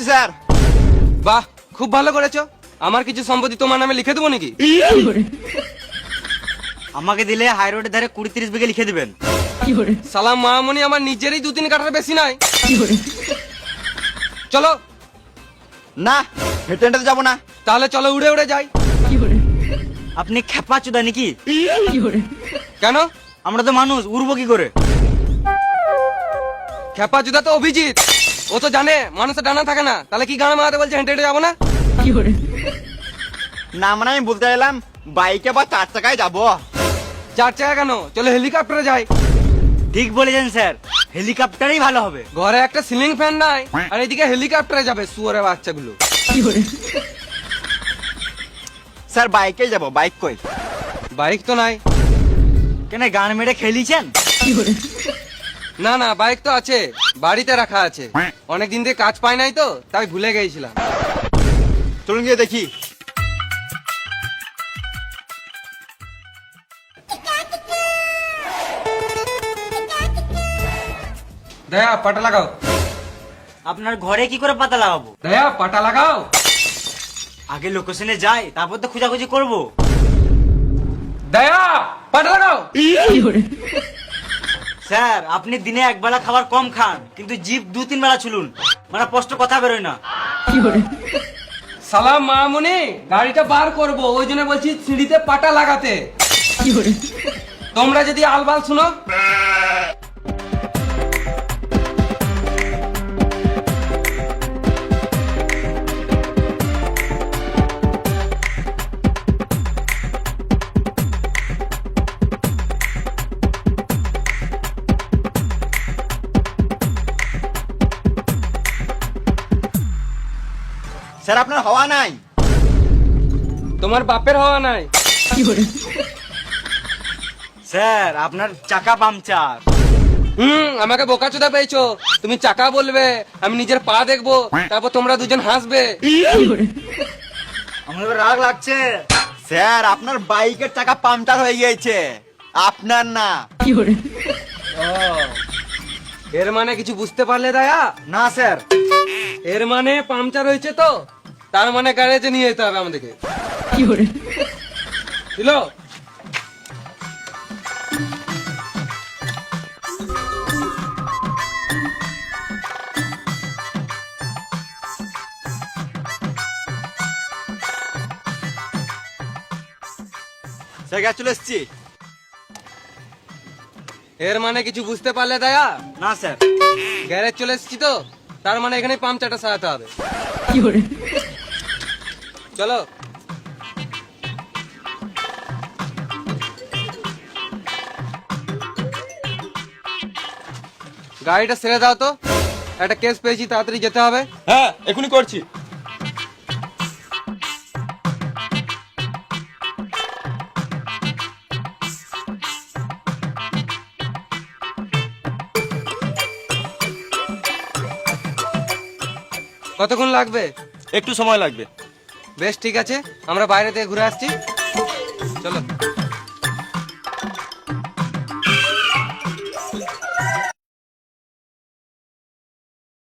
যাচ্ছি স্যার। বাহ, খুব ভালো করেছো। আমার কিছু সম্পত্তি তোমার নামে লিখে দেবো নাকি? আমাকে দিলে হাই রোডের ধারে 20-30 বিঘে লিখে দিবেন। সালাম মামনি, আমার নিজেরই 2-3 কাঠার বেশি নাই। চলো। না, হেঁটে হেঁটে যাবো না। তাহলে চলো উড়ে উড়ে যাই। আপনি খেপা চুদা নাকি? কেন? আমরা তো মানুষ, উড়বো কি করে? খেপা জুদা তো অভিজিৎ, ও তো জানে মানুষের ডানা থাকে না। তাহলে কি গান মারাতে বলছে হেঁটে হেঁটে যাবো না? না মানে আমি বলতে এলাম বাইকে বা 4 চাকায় যাবো। 4 চাকা কেন, চলো হেলিকপ্টারে যাই। ঠিক বলেছেন স্যার, হেলিকপ্টারই ভালো হবে। ঘরে একটা সিলিং ফ্যান নাই, আর এদিকে হেলিকপ্টারে যাবে শুয়োরের বাচ্চাগুলো। স্যার বাইকে যাবো। বাইক কই? বাইক তো নাই। কেন গান মেরে খেলিছেন? না না, বাইক তো আছে, বাড়িতে রাখা আছে। অনেকদিন থেকে কাজ পাই নাই তো, তাই ভুলে গেছিলাম। চলুন গিয়ে দেখি। দয়া পাটা লাগাও। আপনার ঘরে কি করে পাতা লাগাবো? দয়া পাটা লাগাও। আগে লোকেশনে যাই, তারপর তো খোঁজাখুঁজি করবো। দয়া পাটা লাগাও। স্যার আপনি দিনে একবেলা খাবার কম খান, কিন্তু জিভ 2-3 বেলা চুলুন, মানে স্পষ্ট কথা বেরোয় না। সালাম মামুনি, গাড়িটা বার করবো, ওই জন্য বলছি সিঁড়িতে পাটা লাগাতে। তোমরা যদি আলবাল শুনো। স্যার আপনার হওয়া নাই। তোমার বাপের হওয়া নাই। স্যার আপনার চাকা পাংচার। আমাকে বোকাচোদা পেয়েছো। তুমি চাকা বলবে, আমি নিজের পা দেখবো, তারপর তোমরা দুজন হাসবে। আমার এবার রাগ লাগছে। স্যার আপনার বাইকের চাকা পাংচার হয়ে গিয়েছে, আপনার না। এর মানে কিছু বুঝতে পারলে দয়া? না স্যার। এর মানে পাংচার হয়েছে তো, তার মানে গ্যারেজে নিয়ে যেতে হবে আমাদেরকে। দিলো? স্যার গ্যাস চলে এসছি। এর মানে কিছু বুঝতে পারলে দয়া? না স্যার। গ্যারেজ চলে এসেছি তো, তার মানে এখানে পাংচারটা সারাতে হবে। চলো। গাড়িটা ছেড়ে দাও তো, একটা কেস পেয়েছি, তাড়াতাড়ি যেতে হবে। হ্যাঁ এখনই করছি। কতক্ষণ লাগবে? একটু সময় লাগবে। বেশ ঠিক আছে, আমরা বাইরে থেকে ঘুরে আসছি। চলো।